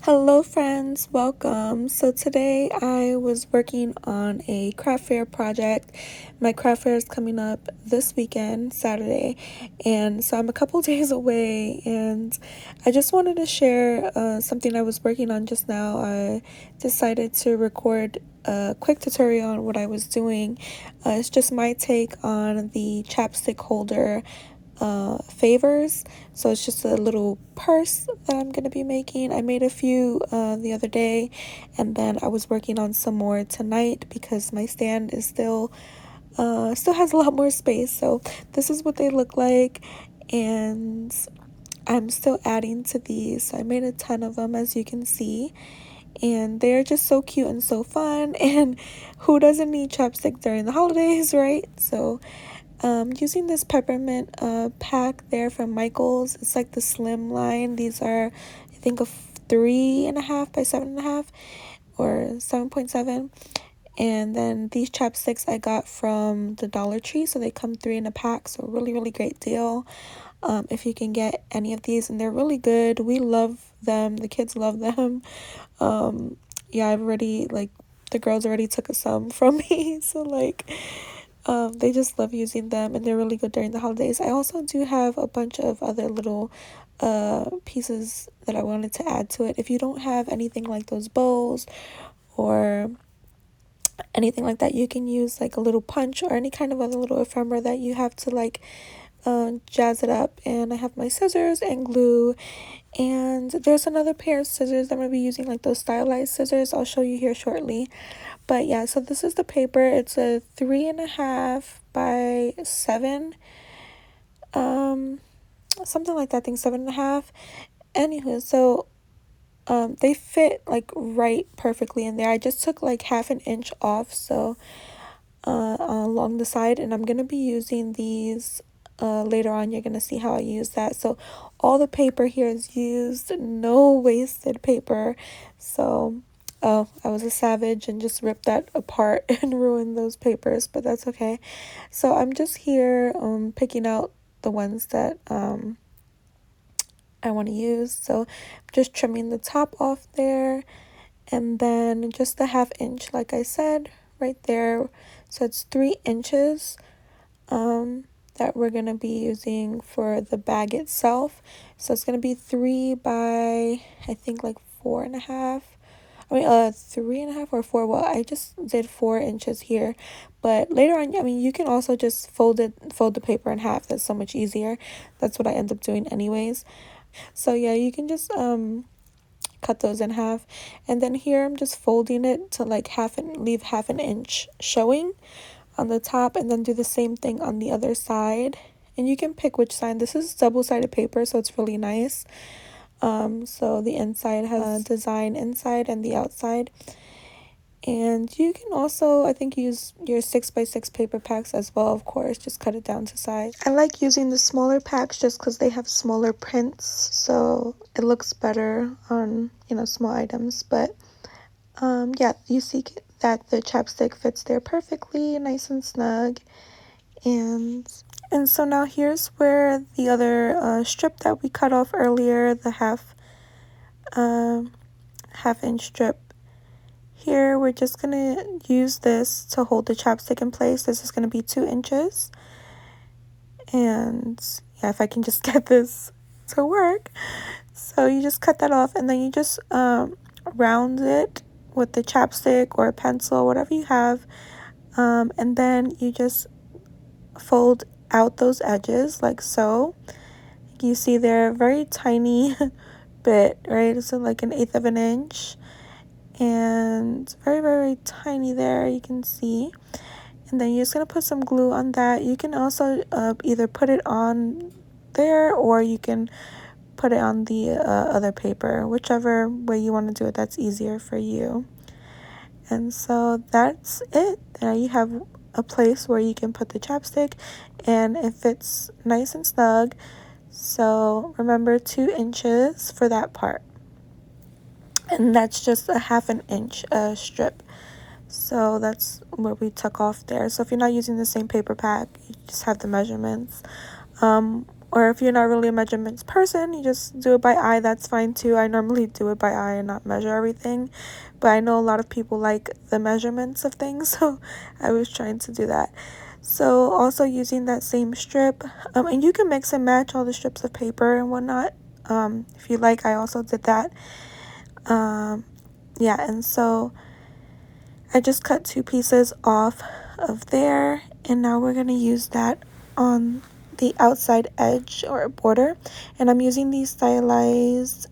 Hello friends, welcome. So today I was working on a craft fair project. My craft fair is coming up this weekend, Saturday, and so I'm a couple days away, and I just wanted to share something I was working on just now. I decided to record a quick tutorial on what I was doing. It's just my take on the chapstick holder favors. So it's just a little purse that I'm gonna be making. I made a few the other day, and then I was working on some more tonight because my stand is still has a lot more space. So this is what they look like, and I'm still adding to these. So I made a ton of them, as you can see, and they're just so cute and so fun. And who doesn't need chapstick during the holidays, right? So using this peppermint pack there from Michaels. It's like the slim line. These are, I think, a 3.5 by 7.5 or 7.7. And then these chapsticks I got from the Dollar Tree, so they come 3 in a pack. So really great deal. If you can get any of these, and they're really good. We love them. The kids love them. Yeah, I've already, like, the girls already took some from me. So like, they just love using them, and they're really good during the holidays. I also do have a bunch of other little pieces that I wanted to add to it. If you don't have anything like those bows or anything like that, you can use like a little punch or any kind of other little ephemera that you have to like jazz it up. And I have my scissors and glue, and there's another pair of scissors I'm going to be using, like those stylized scissors. I'll show you here shortly. But yeah, so this is the paper. It's a 3.5 by 7, something like that. I think 7.5. Anywho, so they fit like right perfectly in there. I just took like half an inch off, so along the side, and I'm gonna be using these later on. You're gonna see how I use that. So all the paper here is used, no wasted paper. So oh, I was a savage and just ripped that apart and ruined those papers, but that's okay. So I'm just here picking out the ones that I want to use. So I'm just trimming the top off there, and then just a half inch, like I said, right there. So it's 3 inches that we're going to be using for the bag itself. So it's going to be 3 by, I think, like 4.5. I mean, 3.5 or 4. Well, I just did 4 inches here, but later on, I mean, you can also just fold the paper in half. That's so much easier. That's what I end up doing anyways. So yeah, you can just cut those in half, and then here I'm just folding it to like leave half an inch showing on the top, and then do the same thing on the other side. And you can pick which side. This is double-sided paper, so it's really nice. So the inside has a design inside and the outside. And you can also, I think, use your 6x6 paper packs as well, of course. Just cut it down to size. I like using the smaller packs just because they have smaller prints, so it looks better on, small items. But yeah, you see that the chapstick fits there perfectly, nice and snug. And so now here's where the other strip that we cut off earlier, the half inch strip. Here we're just gonna use this to hold the chapstick in place. This is gonna be 2 inches. And yeah, if I can just get this to work. So you just cut that off, and then you just round it with the chapstick or a pencil, whatever you have. And then you just fold out those edges like so. You see they're very tiny bit, right? So like 1/8 of an inch, and very tiny there, you can see. And then you're just gonna put some glue on that. You can also either put it on there, or you can put it on the other paper, whichever way you want to do it, that's easier for you. And so that's it. Now you have a place where you can put the chapstick, and it fits nice and snug. So remember, 2 inches for that part, and that's just a half an inch strip. So that's where we took off there. So if you're not using the same paper pack, you just have the measurements. Or if you're not really a measurements person, you just do it by eye, that's fine too. I normally do it by eye and not measure everything, but I know a lot of people like the measurements of things, so I was trying to do that. So also using that same strip, and you can mix and match all the strips of paper and whatnot, if you like. I also did that. Yeah, and so I just cut 2 pieces off of there, and now we're going to use that on the outside edge or border. And I'm using these stylized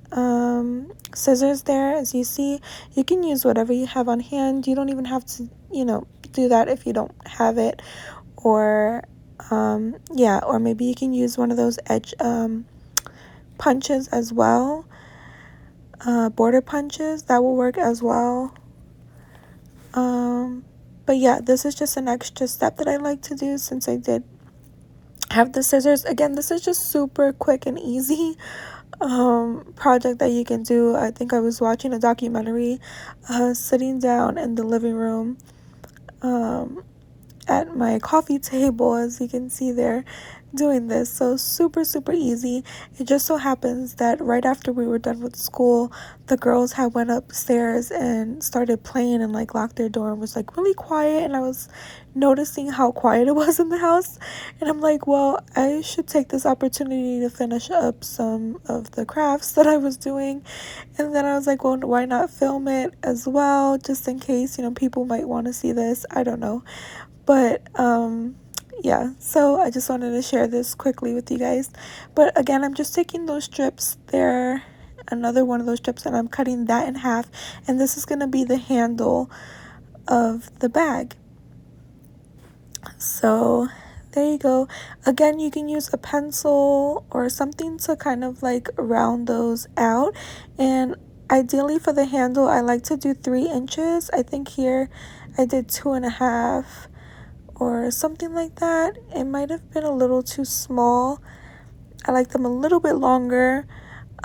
scissors there. As you see, you can use whatever you have on hand. You don't even have to, do that if you don't have it. Or yeah, or maybe you can use one of those edge punches as well, border punches, that will work as well. But yeah, this is just an extra step that I like to do since I did have the scissors. Again, this is just super quick and easy project that you can do. I think I was watching a documentary sitting down in the living room at my coffee table, as you can see there, doing this. So super easy. It just so happens that right after we were done with school, the girls had went upstairs and started playing and like locked their door and was like really quiet, and I was noticing how quiet it was in the house, and I'm like, well, I should take this opportunity to finish up some of the crafts that I was doing. And then I was like, well, why not film it as well, just in case, people might want to see this. I don't know. But yeah, so I just wanted to share this quickly with you guys. But again, I'm just taking those strips there, another one of those strips, and I'm cutting that in half, and this is going to be the handle of the bag. So there you go. Again, you can use a pencil or something to kind of like round those out. And ideally for the handle, I like to do 3 inches. I think here I did 2.5 or something like that. It might have been a little too small. I like them a little bit longer.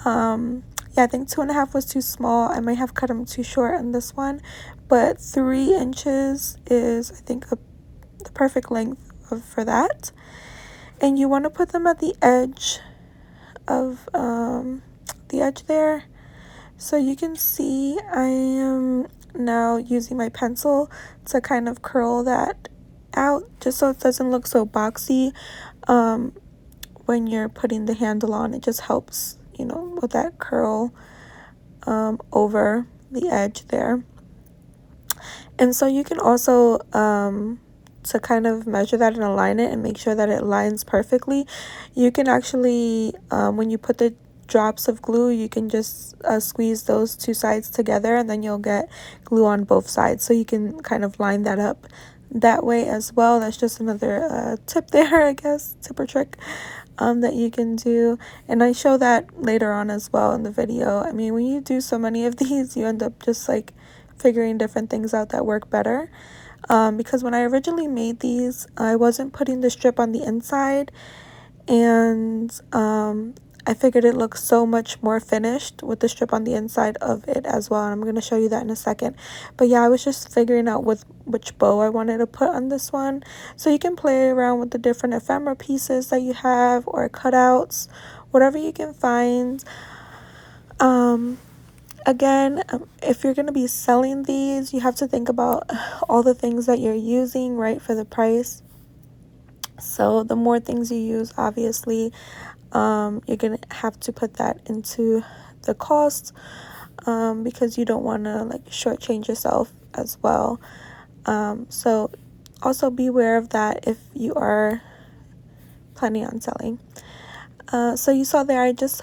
Yeah, I think 2.5 was too small. I might have cut them too short on this one, but 3 inches is, I think, the perfect length for that. And you want to put them at the edge of the edge there. So you can see I am now using my pencil to kind of curl that out, just so it doesn't look so boxy when you're putting the handle on. It just helps, with that curl over the edge there. And so you can also to kind of measure that and align it and make sure that it lines perfectly, you can actually when you put the drops of glue, you can just squeeze those 2 sides together, and then you'll get glue on both sides, so you can kind of line that up that way as well. That's just another tip there, I guess, tip or trick that you can do, and I show that later on as well in the video. I mean, when you do so many of these, you end up just like figuring different things out that work better. Because when I originally made these, I wasn't putting the strip on the inside, and I figured it looked so much more finished with the strip on the inside of it as well, and I'm going to show you that in a second. But yeah, I was just figuring out which bow I wanted to put on this one. So you can play around with the different ephemera pieces that you have, or cutouts, whatever you can find. Again, if you're going to be selling these, you have to think about all the things that you're using, right, for the price. So the more things you use, obviously, you're going to have to put that into the cost, because you don't want to like shortchange yourself as well. So also be aware of that if you are planning on selling. So you saw there, I just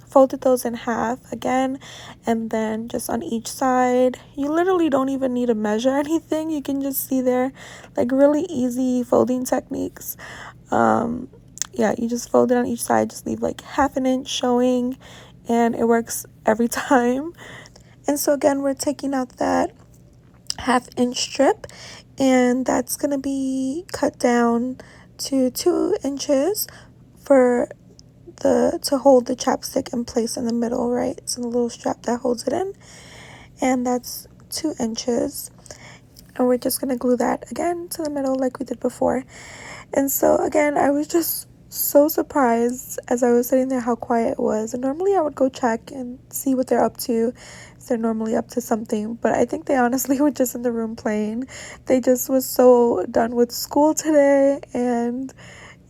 folded those in half again, and then just on each side. You literally don't even need to measure anything. You can just see there, like, really easy folding techniques. Yeah, you just fold it on each side, just leave like 1/2 inch showing, and it works every time. And so again, we're taking out that 1/2 inch strip, and that's gonna be cut down to 2 inches for to hold the chapstick in place in the middle, right? So the little strap that holds it in, and that's 2 inches. And we're just gonna glue that again to the middle like we did before. And so again, I was just so surprised as I was sitting there how quiet it was. And normally I would go check and see what they're up to. So they're normally up to something, but I think they honestly were just in the room playing. They just was so done with school today, and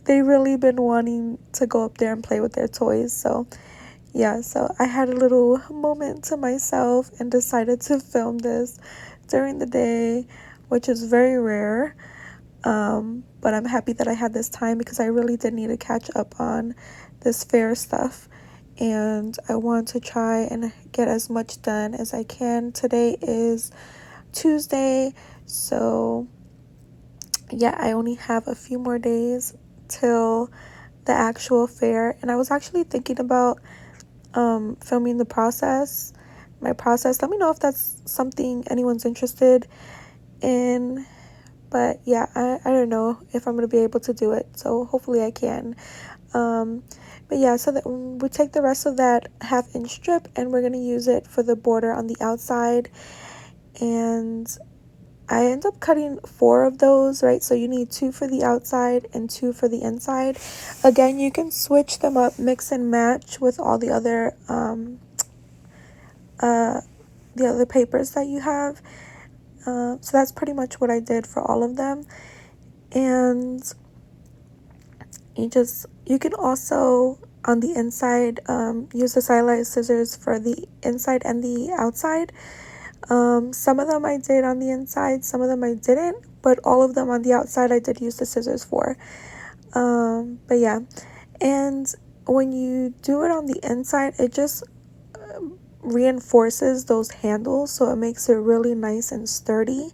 they really been wanting to go up there and play with their toys. So yeah, so I had a little moment to myself and decided to film this during the day, which is very rare. But I'm happy that I had this time because I really did need to catch up on this fair stuff. And I want to try and get as much done as I can. Today is Tuesday, so yeah, I only have a few more days till the actual fair. And I was actually thinking about filming my process. Let me know if that's something anyone's interested in. But yeah, I don't know if I'm going to be able to do it. So hopefully I can. But yeah, so that we take the rest of that 1/2 inch strip and we're going to use it for the border on the outside. And I end up cutting 4 of those, right? So you need 2 for the outside and 2 for the inside. Again, you can switch them up, mix and match with all the other papers that you have. So that's pretty much what I did for all of them. And you can also on the inside use the stylized scissors for the inside and the outside. Some of them I did on the inside, some of them I didn't, but all of them on the outside I did use the scissors for. But yeah, and when you do it on the inside, it just reinforces those handles, so it makes it really nice and sturdy.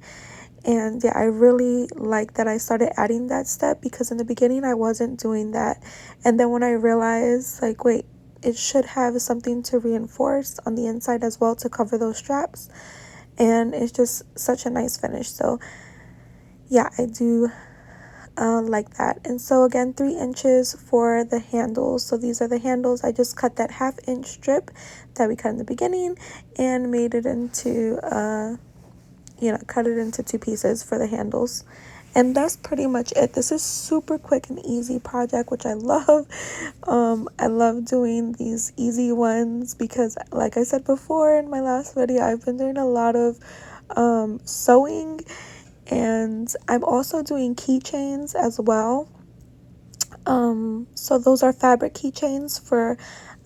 And yeah, I really like that I started adding that step, because in the beginning I wasn't doing that. And then when I realized, like, wait, it should have something to reinforce on the inside as well to cover those straps, and it's just such a nice finish. So yeah, I do like that. And so again, 3 inches for the handles. So these are the handles. I just cut that 1/2 inch strip that we cut in the beginning and made it into cut it into 2 pieces for the handles. And that's pretty much it. This is super quick and easy project, which I love. I love doing these easy ones because, like I said before in my last video, I've been doing a lot of sewing, and I'm also doing keychains as well. So those are fabric keychains for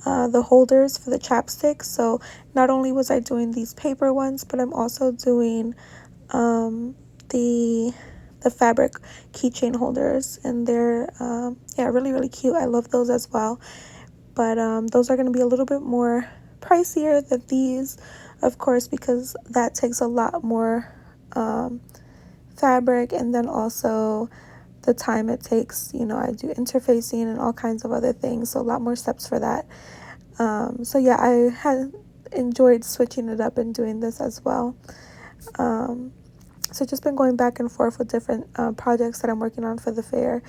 the holders for the chapsticks. So not only was I doing these paper ones, but I'm also doing the fabric keychain holders, and they're really, really cute. I love those as well. But those are going to be a little bit more pricier than these, of course, because that takes a lot more fabric, and then also the time it takes. I do interfacing and all kinds of other things, so a lot more steps for that. So yeah, I had enjoyed switching it up and doing this as well. So just been going back and forth with different projects that I'm working on for the fair,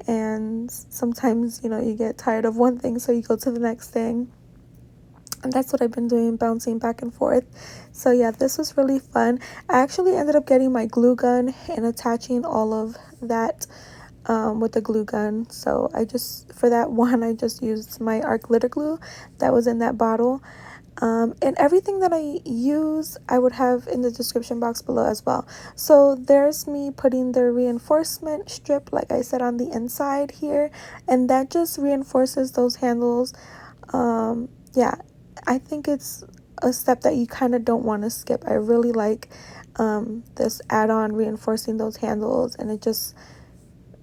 and sometimes you get tired of one thing, so you go to the next thing. And that's what I've been doing, bouncing back and forth. So yeah, this was really fun. I actually ended up getting my glue gun and attaching all of that with the glue gun. So for that one, I just used my art glitter glue that was in that bottle. And everything that I use, I would have in the description box below as well. So there's me putting the reinforcement strip, like I said, on the inside here, and that just reinforces those handles. Yeah, I think it's a step that you kind of don't want to skip. I really like this add-on reinforcing those handles, and it just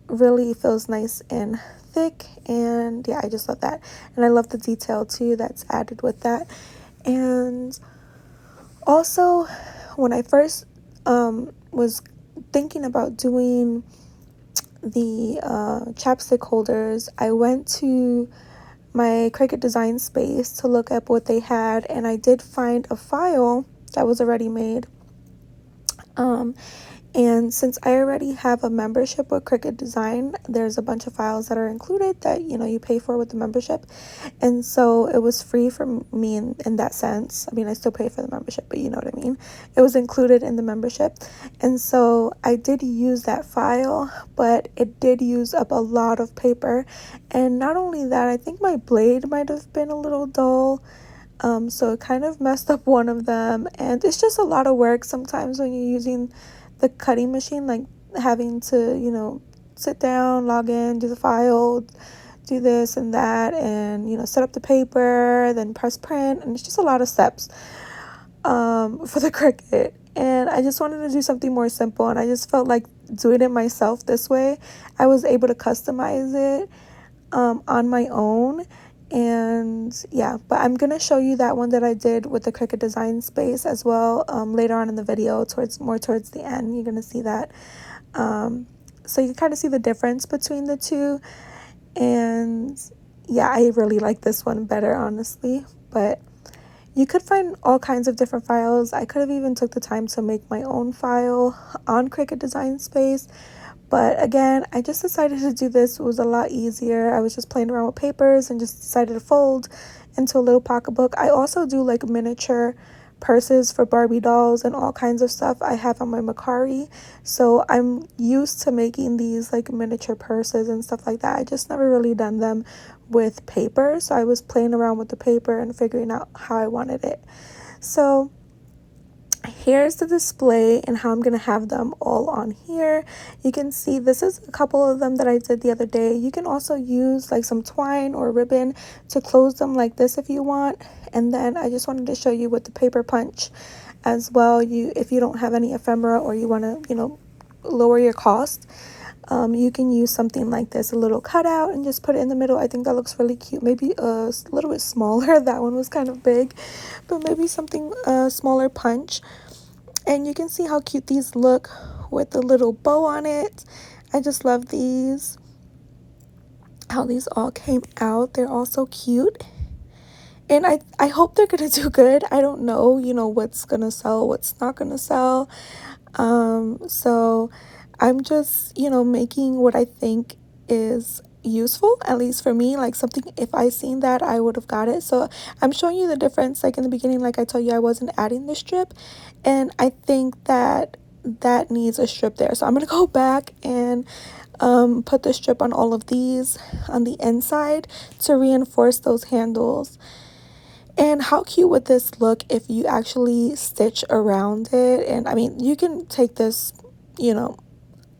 really feels nice and thick. And yeah, I just love that, and I love the detail too that's added with that. And also, when I first was thinking about doing the chapstick holders, I went to my Cricut design space to look up what they had, and I did find a file that was already made. And since I already have a membership with Cricut Design, there's a bunch of files that are included that, you know, you pay for with the membership. And so it was free for me in that sense. I mean, I still pay for the membership, but you know what I mean. It was included in the membership. And so I did use that file, but it did use up a lot of paper. And not only that, I think my blade might have been a little dull. So it kind of messed up one of them. And it's just a lot of work sometimes when you're using the cutting machine, like having to, you know, sit down, log in, do the file, do this and that, and, you know, set up the paper, then press print, and it's just a lot of steps for the Cricut. And I just wanted to do something more simple, and I just felt like doing it myself this way. I was able to customize it on my own. And yeah, but I'm gonna show you that one that I did with the Cricut Design Space as well later on in the video, towards the end. You're gonna see that, so you can kind of see the difference between the two. And yeah, I really like this one better, honestly. But you could find all kinds of different files. I could have even took the time to make my own file on Cricut Design Space. But again, I just decided to do this. It was a lot easier. I was just playing around with papers and just decided to fold into a little pocketbook. I also do like miniature purses for Barbie dolls and all kinds of stuff I have on my Macari. So I'm used to making these like miniature purses and stuff like that. I just never really done them with paper. So I was playing around with the paper and figuring out how I wanted it. So here's the display and how I'm going to have them all on here. You can see this is a couple of them that I did the other day. You can also use like some twine or ribbon to close them like this if you want. And then I just wanted to show you with the paper punch as well. If you don't have any ephemera or you want to, you know, lower your cost, you can use something like this, a little cutout, and just put it in the middle. I think that looks really cute. Maybe a little bit smaller. That one was kind of big, but maybe something smaller punch. And you can see how cute these look with the little bow on it. I just love these, how these all came out. They're all so cute. And I hope they're going to do good. I don't know, you know, what's going to sell, what's not going to sell. So I'm just, you know, making what I think is useful, at least for me, like something, if I seen that, I would have got it. So I'm showing you the difference. Like in the beginning, like I told you, I wasn't adding the strip, and I think that needs a strip there. So I'm gonna go back and put the strip on all of these on the inside to reinforce those handles. And how cute would this look if you actually stitch around it? And I mean, you can take this, you know,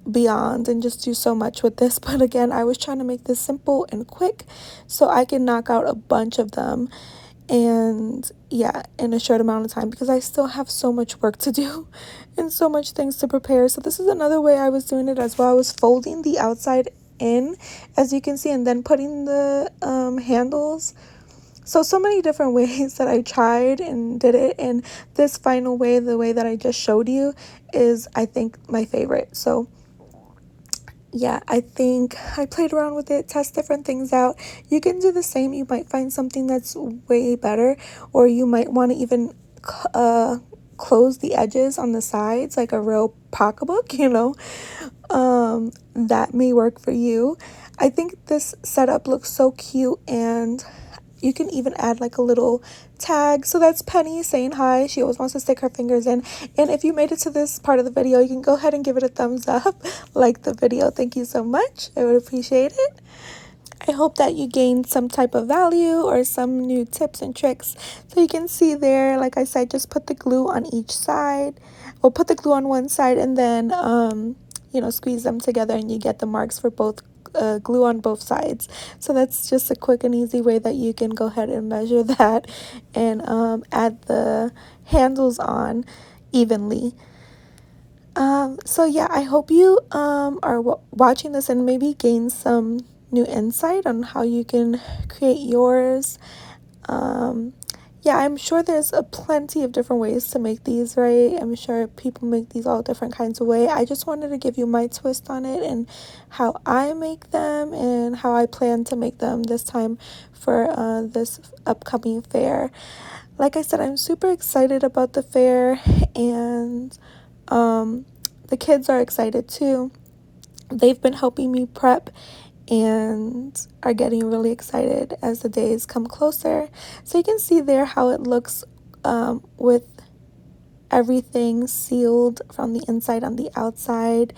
beyond and just do so much with this. But again, I was trying to make this simple and quick so I can knock out a bunch of them, and yeah, in a short amount of time, because I still have so much work to do and so much things to prepare. So this is another way I was doing it as well. I was folding the outside in, as you can see, and then putting the handles. So many different ways that I tried and did it, and this final way, the way that I just showed you, is I think my favorite. So yeah, I think I played around with it, test different things out. You can do the same. You might find something that's way better, or you might want to even close the edges on the sides like a real pocketbook, you know. That may work for you. I think this setup looks so cute, and you can even add like a little tag. So that's Penny saying hi. She always wants to stick her fingers in. And if you made it to this part of the video, you can go ahead and give it a thumbs up, like the video. Thank you so much. I would appreciate it. I hope that you gained some type of value or some new tips and tricks. So you can see there, like I said, just put the glue on each side, or put the glue on one side, and then you know, squeeze them together, and you get the marks for both, glue on both sides. So that's just a quick and easy way that you can go ahead and measure that and add the handles on evenly. So yeah, I hope you are watching this and maybe gain some new insight on how you can create yours. Yeah, I'm sure there's a plenty of different ways to make these, right? I'm sure people make these all different kinds of way. I just wanted to give you my twist on it and how I make them and how I plan to make them this time for this upcoming fair. Like I said, I'm super excited about the fair, and the kids are excited too. They've been helping me prep and are getting really excited as the days come closer. So you can see there how it looks with everything sealed from the inside on the outside.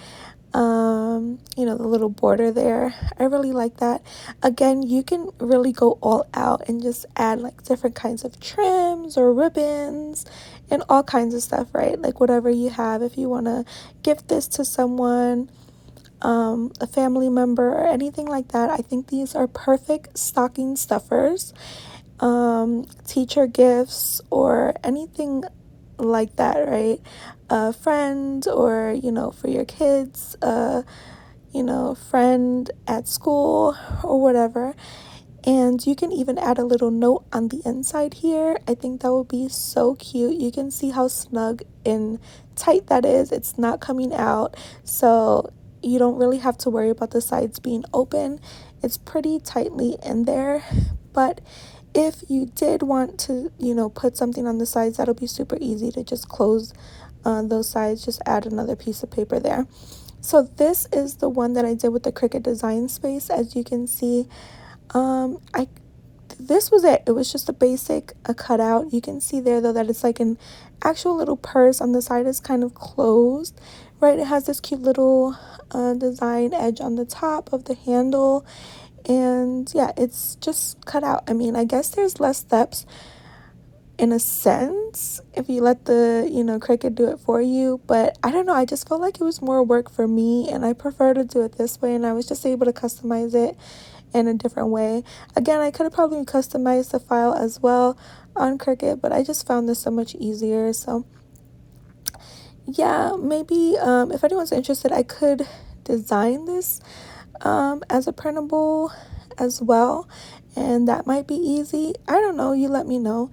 The little border there, I really like that. Again, you can really go all out and just add like different kinds of trims or ribbons and all kinds of stuff, right? Like whatever you have. If you want to gift this to someone, a family member or anything like that, I think these are perfect stocking stuffers, teacher gifts or anything like that, right? A friend, or for your kids, friend at school or whatever. And you can even add a little note on the inside here. I think that would be so cute. You can see how snug and tight that is. It's not coming out, so you don't really have to worry about the sides being open. It's pretty tightly in there. But if you did want to, put something on the sides, that'll be super easy to just close those sides. Just add another piece of paper there. So this is the one that I did with the Cricut Design Space. As you can see, this was it. It was just a basic cutout. You can see there though that it's like an actual little purse. On the side is kind of closed, right? It has this cute little design edge on the top of the handle, and yeah, it's just cut out. I mean, I guess there's less steps in a sense if you let the Cricut do it for you, but I don't know, I just felt like it was more work for me and I prefer to do it this way, and I was just able to customize it in a different way. Again, I could have probably customized the file as well on Cricut, but I just found this so much easier. So yeah, maybe if anyone's interested, I could design this as a printable as well, and that might be easy. I don't know, you let me know.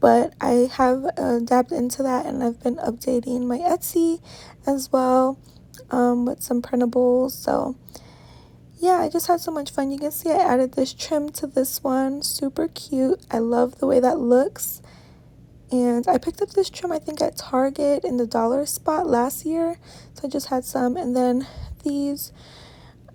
But I have dabbed into that, and I've been updating my Etsy as well with some printables. So yeah, I just had so much fun. You can see I added this trim to this one. Super cute. I love the way that looks. And I picked up this trim, I think, at Target in the dollar spot last year. So I just had some. And then these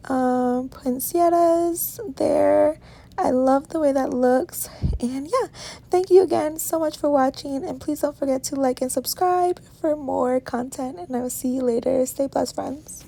poinsettias there. I love the way that looks. And yeah, thank you again so much for watching. And please don't forget to like and subscribe for more content. And I will see you later. Stay blessed, friends.